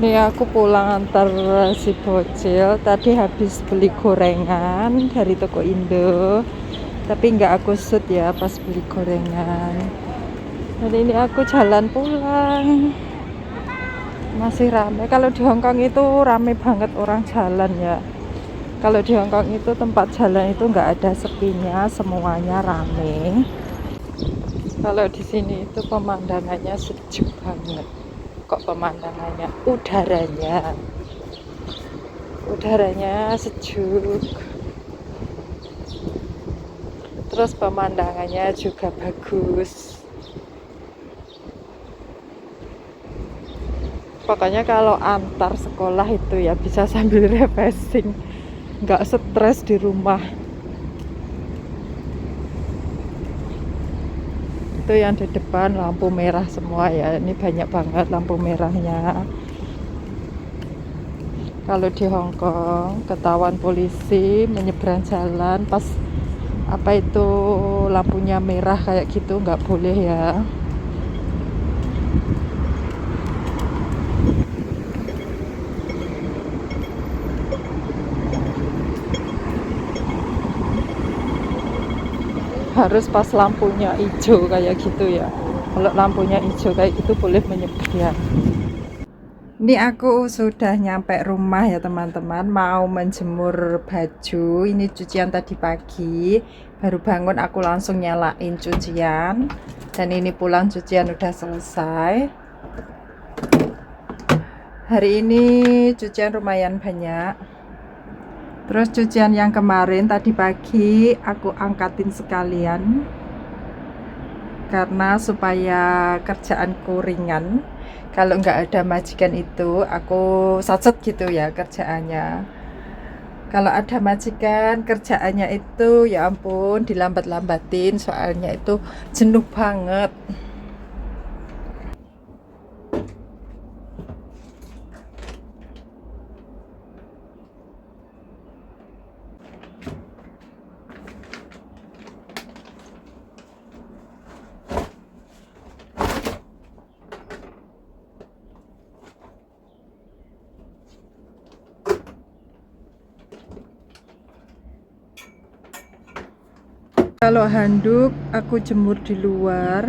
Ini aku pulang antar si bocil. Tadi habis beli gorengan dari toko Indo, tapi nggak aku shoot ya pas beli gorengan. Dan ini aku jalan pulang. Masih rame. Kalau di Hongkong itu rame banget orang jalan ya. Kalau di Hongkong itu tempat jalan itu nggak ada sepinya, semuanya rame. Kalau di sini itu pemandangannya sejuk banget. Kok pemandangannya? Udaranya sejuk. Terus pemandangannya juga bagus. Pokoknya kalau antar sekolah itu ya bisa sambil refreshing, nggak stres di rumah. Itu yang di depan lampu merah semua ya, ini banyak banget lampu merahnya. Kalau di Hongkong ketahuan polisi menyeberang jalan pas apa itu lampunya merah kayak gitu nggak boleh ya. Harus pas lampunya hijau kayak gitu ya. Kalau lampunya hijau kayak gitu boleh menyeberang. Ini aku sudah nyampe rumah ya teman-teman, mau menjemur baju. Ini cucian tadi pagi, baru bangun aku langsung nyalain cucian. Dan ini pulang cucian udah selesai. Hari ini cucian lumayan banyak. Terus cucian yang kemarin tadi pagi aku angkatin sekalian, karena supaya kerjaanku ringan. Kalau nggak ada majikan itu aku sacet gitu ya kerjaannya. Kalau ada majikan kerjaannya itu ya ampun dilambat-lambatin, soalnya itu jenuh banget. Kalau handuk aku jemur di luar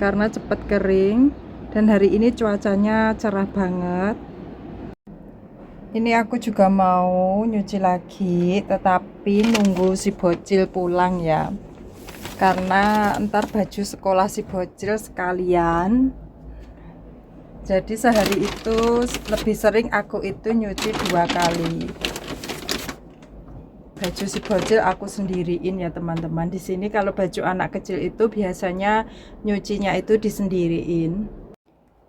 karena cepat kering, dan hari ini cuacanya cerah banget. Ini aku juga mau nyuci lagi, tetapi nunggu si bocil pulang ya, karena ntar baju sekolah si bocil sekalian. Jadi sehari itu lebih sering aku itu nyuci 2 kali. Baju si bocil aku sendiriin ya teman-teman. Di sini kalau baju anak kecil itu biasanya nyucinya itu disendiriin.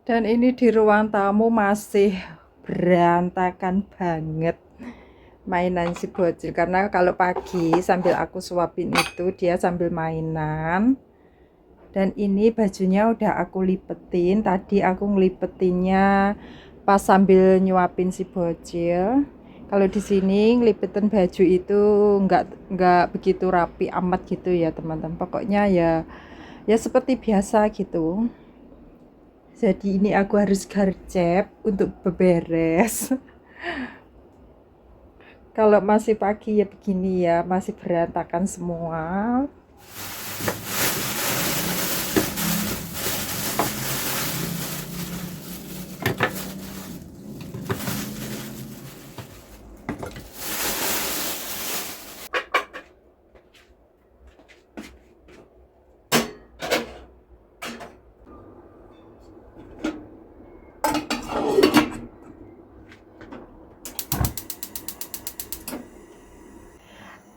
Dan ini di ruang tamu masih berantakan banget mainan si bocil, karena kalau pagi sambil aku suapin itu dia sambil mainan. Dan ini bajunya udah aku lipetin, tadi aku ngelipetinnya pas sambil nyuapin si bocil. Kalau di sini ngelipetin baju itu nggak begitu rapi amat gitu ya teman-teman. Pokoknya ya seperti biasa gitu. Jadi ini aku harus gercep untuk beberes. Kalau masih pagi ya begini ya, masih berantakan semua.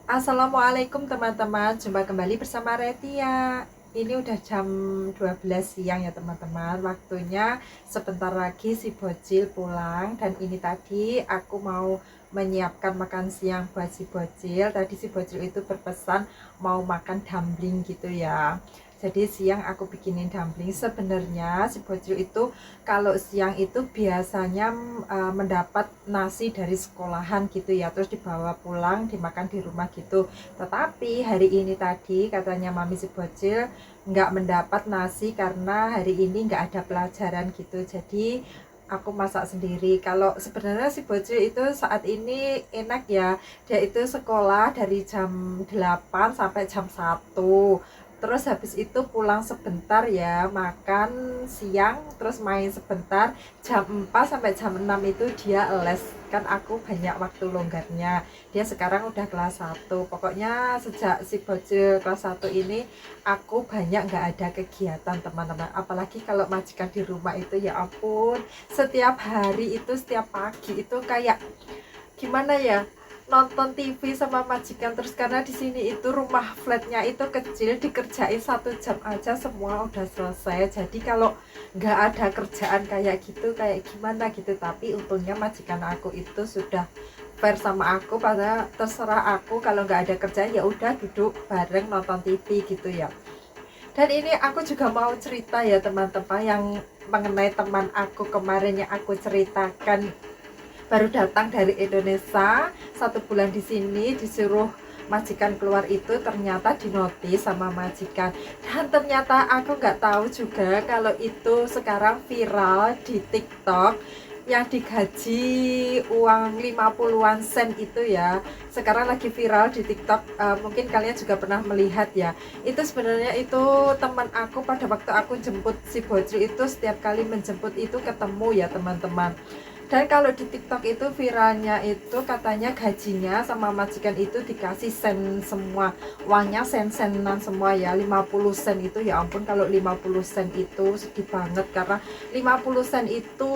Assalamualaikum teman-teman, jumpa kembali bersama Retia. Ini udah jam 12 siang ya teman-teman. Waktunya sebentar lagi si bocil pulang. Dan ini tadi aku mau menyiapkan makan siang buat si bocil. Tadi si bocil itu berpesan mau makan dumpling gitu ya. Jadi siang aku bikinin dumpling. Sebenarnya si bocil itu kalau siang itu biasanya mendapat nasi dari sekolahan gitu ya, terus dibawa pulang dimakan di rumah gitu. Tetapi hari ini tadi katanya mami si bocil nggak mendapat nasi karena hari ini nggak ada pelajaran gitu. Jadi aku masak sendiri. Kalau sebenarnya si Bocil itu saat ini enak ya, dia itu sekolah dari jam 8 sampai jam 1, terus habis itu pulang sebentar ya, makan siang, terus main sebentar, jam 4 sampai jam 6 itu dia les. Kan aku banyak waktu longgarnya. Dia sekarang udah kelas 1. Pokoknya sejak si Bocil kelas 1 ini aku banyak nggak ada kegiatan teman-teman. Apalagi kalau majikan di rumah itu, ya ampun, setiap hari itu, setiap pagi itu kayak gimana ya, nonton TV sama majikan terus. Karena di sini itu rumah flatnya itu kecil, dikerjain 1 jam aja semua udah selesai. Jadi kalau nggak ada kerjaan kayak gitu, kayak gimana gitu. Tapi untungnya majikan aku itu sudah fair sama aku, pada terserah aku, kalau nggak ada kerjaan ya udah duduk bareng nonton TV gitu ya. Dan ini aku juga mau cerita ya teman-teman, yang mengenai teman aku kemarin yang aku ceritakan, baru datang dari Indonesia 1 bulan di sini, disuruh majikan keluar itu, ternyata dinotis sama majikan. Dan ternyata aku nggak tahu juga kalau itu sekarang viral di TikTok, yang digaji uang 50-an sen itu ya, sekarang lagi viral di TikTok. Mungkin kalian juga pernah melihat ya. Itu sebenarnya itu teman aku, pada waktu aku jemput si Bocil itu, setiap kali menjemput itu ketemu ya teman-teman. Dan kalau di TikTok itu viralnya itu katanya gajinya sama majikan itu dikasih sen semua, uangnya sen-senan semua ya, 50 sen itu. Ya ampun, kalau 50 sen itu sedih banget, karena 50 sen itu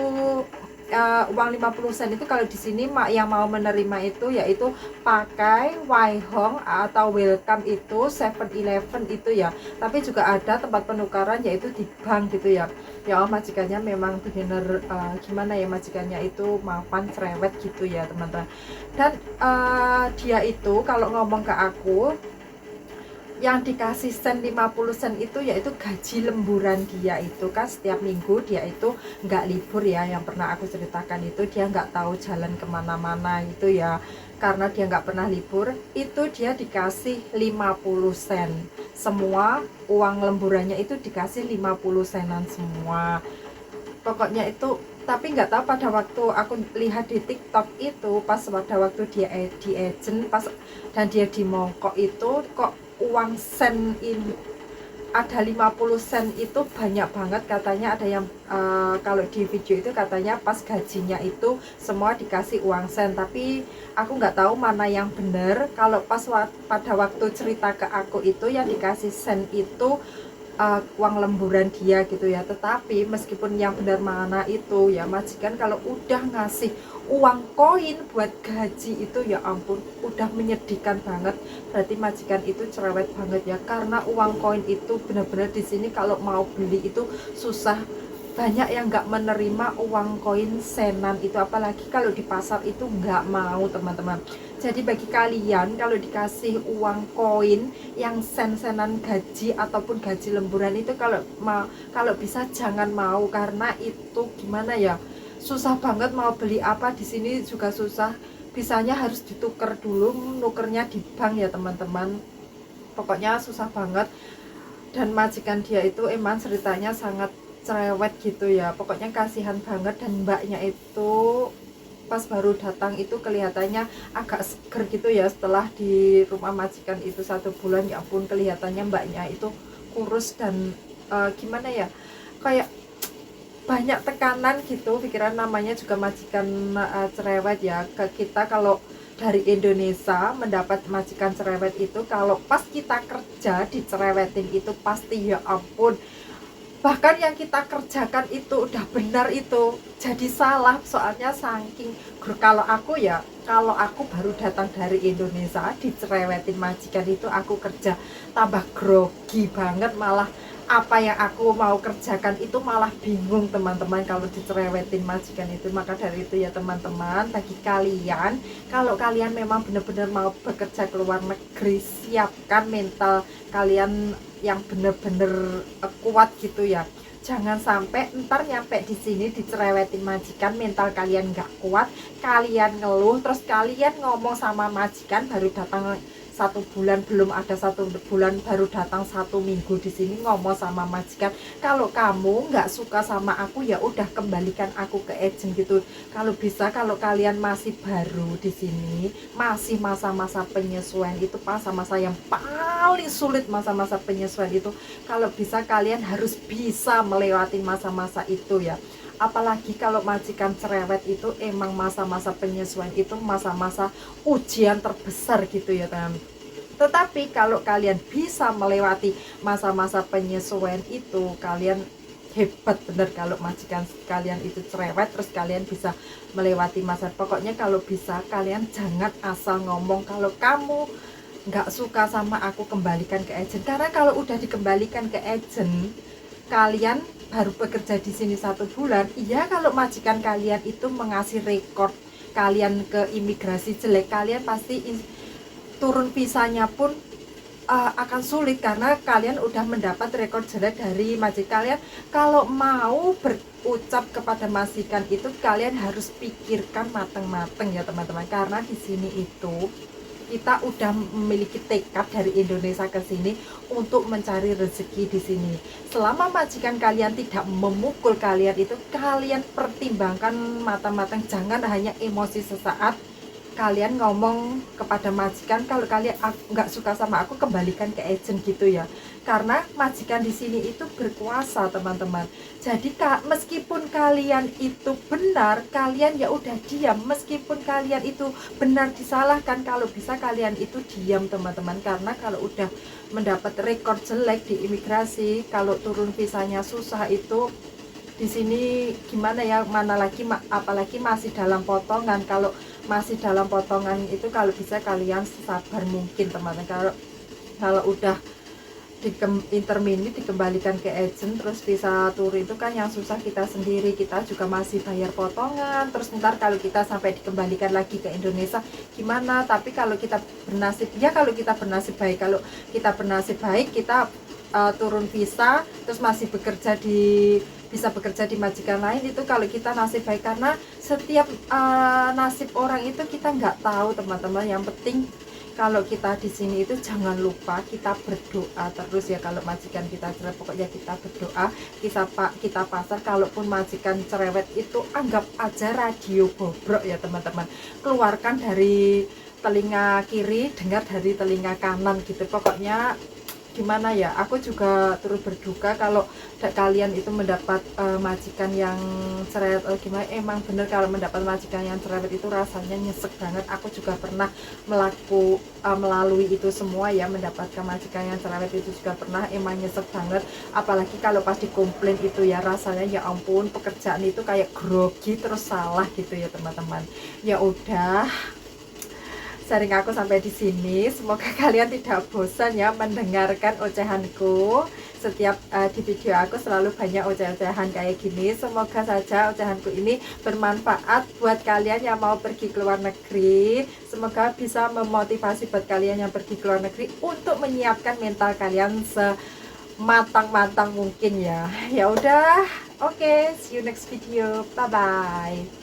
uang 50 sen itu kalau di sini yang mau menerima itu yaitu pakai Waihong atau welcome itu 7-Eleven itu ya. Tapi juga ada tempat penukaran yaitu di bank gitu ya. Ya majikannya memang benar gimana ya, majikannya itu mapan cerewet gitu ya teman-teman. Dan dia itu kalau ngomong ke aku, yang dikasih sen 50 sen itu yaitu gaji lemburan dia itu. Kan setiap minggu dia itu nggak libur ya, yang pernah aku ceritakan itu dia nggak tahu jalan kemana-mana gitu ya, karena dia nggak pernah libur. Itu dia dikasih 50 sen semua, uang lemburannya itu dikasih 50 senan semua pokoknya itu. Tapi nggak tahu pada waktu aku lihat di TikTok itu, pas pada waktu dia di agent pas dan dia di mongkok itu, kok uang sen ini ada 50 sen itu banyak banget katanya. Ada yang kalau di video itu katanya pas gajinya itu semua dikasih uang sen, tapi aku nggak tahu mana yang benar. Kalau pas pada waktu cerita ke aku itu, yang dikasih sen itu uang lemburan dia gitu ya. Tetapi meskipun yang benar mana itu ya, majikan kalau udah ngasih uang koin buat gaji itu, ya ampun, udah menyedihkan banget. Berarti majikan itu cerewet banget ya, karena uang koin itu benar-benar di sini kalau mau beli itu susah. Banyak yang nggak menerima uang koin senan itu, apalagi kalau di pasar itu nggak mau teman-teman. Jadi bagi kalian kalau dikasih uang koin yang sen-senan gaji ataupun gaji lemburan itu, kalau bisa jangan mau, karena itu gimana ya, susah banget mau beli apa di sini juga susah. Bisanya harus ditukar dulu, nukernya di bank ya teman-teman. Pokoknya susah banget. Dan majikan dia itu emang ceritanya sangat cerewet gitu ya, pokoknya kasihan banget. Dan mbaknya itu pas baru datang itu kelihatannya agak seger gitu ya, setelah di rumah majikan itu 1 bulan. Ya ampun, kelihatannya mbaknya itu kurus dan gimana ya, kayak banyak tekanan gitu. Pikiran namanya juga majikan cerewet ya. Ke kita kalau dari Indonesia mendapat majikan cerewet itu, kalau pas kita kerja dicerewetin itu pasti ya ampun, bahkan yang kita kerjakan itu udah benar itu jadi salah. Soalnya saking kalau aku ya, kalau aku baru datang dari Indonesia dicerewetin majikan itu, aku kerja tambah grogi banget, malah apa yang aku mau kerjakan itu malah bingung teman-teman kalau dicerewetin majikan itu. Maka dari itu ya teman-teman, bagi kalian kalau kalian memang benar-benar mau bekerja ke luar negeri, siapkan mental kalian yang bener-bener kuat gitu ya. Jangan sampai ntar nyampe di sini dicerewetin majikan, mental kalian nggak kuat, kalian ngeluh, terus kalian ngomong sama majikan baru datang 1 bulan, belum ada 1 bulan, baru datang 1 minggu di sini, ngomong sama majikan, kalau kamu nggak suka sama aku ya udah kembalikan aku ke agent gitu. Kalau bisa, kalau kalian masih baru di sini, masih masa-masa penyesuaian, itu masa-masa yang paling sulit, masa-masa penyesuaian itu. Kalau bisa kalian harus bisa melewati masa-masa itu ya. Apalagi kalau majikan cerewet itu, emang masa-masa penyesuaian itu masa-masa ujian terbesar gitu ya teman. Tetapi kalau kalian bisa melewati masa-masa penyesuaian itu, kalian hebat bener. Kalau majikan kalian itu cerewet, terus kalian bisa melewati masa. Pokoknya kalau bisa kalian jangan asal ngomong kalau kamu nggak suka sama aku, kembalikan ke agent. Karena kalau udah dikembalikan ke agent, kalian baru bekerja di sini 1 bulan, iya kalau majikan kalian itu mengasih rekor kalian ke imigrasi jelek, kalian pasti turun visanya pun akan sulit, karena kalian udah mendapat rekor jelek dari majikan kalian. Kalau mau berucap kepada majikan itu, kalian harus pikirkan matang-matang ya teman-teman, karena di sini itu kita udah memiliki tekad dari Indonesia ke sini untuk mencari rezeki di sini. Selama majikan kalian tidak memukul kalian itu, kalian pertimbangkan matang-matang, jangan hanya emosi sesaat kalian ngomong kepada majikan kalau kalian nggak suka sama aku, kembalikan ke agent gitu ya. Karena majikan di sini itu berkuasa teman-teman. Jadi meskipun kalian itu benar, kalian ya udah diam. Meskipun kalian itu benar disalahkan, kalau bisa kalian itu diam teman-teman. Karena kalau udah mendapat rekor jelek di imigrasi, kalau turun visanya susah itu di sini gimana ya, mana lagi apalagi masih dalam potongan. Kalau masih dalam potongan itu, kalau bisa kalian sabar mungkin teman-teman. Kalau udah intermini dikembalikan ke agent, terus bisa turun itu kan yang susah kita sendiri, kita juga masih bayar potongan. Terus ntar kalau kita sampai dikembalikan lagi ke Indonesia gimana. Tapi kalau kita bernasib ya, kalau kita bernasib baik, kalau kita bernasib baik, kita turun visa terus masih bisa bekerja di majikan lain, itu kalau kita nasib baik. Karena setiap nasib orang itu kita nggak tahu teman-teman. Yang penting kalau kita di sini itu jangan lupa kita berdoa terus ya. Kalau majikan kita cerewet, pokoknya kita berdoa, kita pasar. Kalaupun majikan cerewet itu, anggap aja radio bobrok ya teman-teman, keluarkan dari telinga kiri, dengar dari telinga kanan gitu. Pokoknya gimana ya, aku juga turut berduka kalau kalian itu mendapat majikan yang cerewet. Gimana, emang bener kalau mendapat majikan yang cerewet itu rasanya nyesek banget. Aku juga pernah melalui itu semua ya, mendapatkan majikan yang cerewet itu juga pernah, emang nyesek banget. Apalagi kalau pas dikomplain itu ya, rasanya ya ampun, pekerjaan itu kayak grogi terus salah gitu ya teman-teman. Ya udah, sharing aku sampai di sini. Semoga kalian tidak bosan ya mendengarkan ocehanku. Setiap di video aku selalu banyak oceh-ocehan kayak gini. Semoga saja ocehanku ini bermanfaat buat kalian yang mau pergi ke luar negeri. Semoga bisa memotivasi buat kalian yang pergi ke luar negeri untuk menyiapkan mental kalian sematang-matang mungkin ya. Ya udah, oke, see you next video. Bye bye.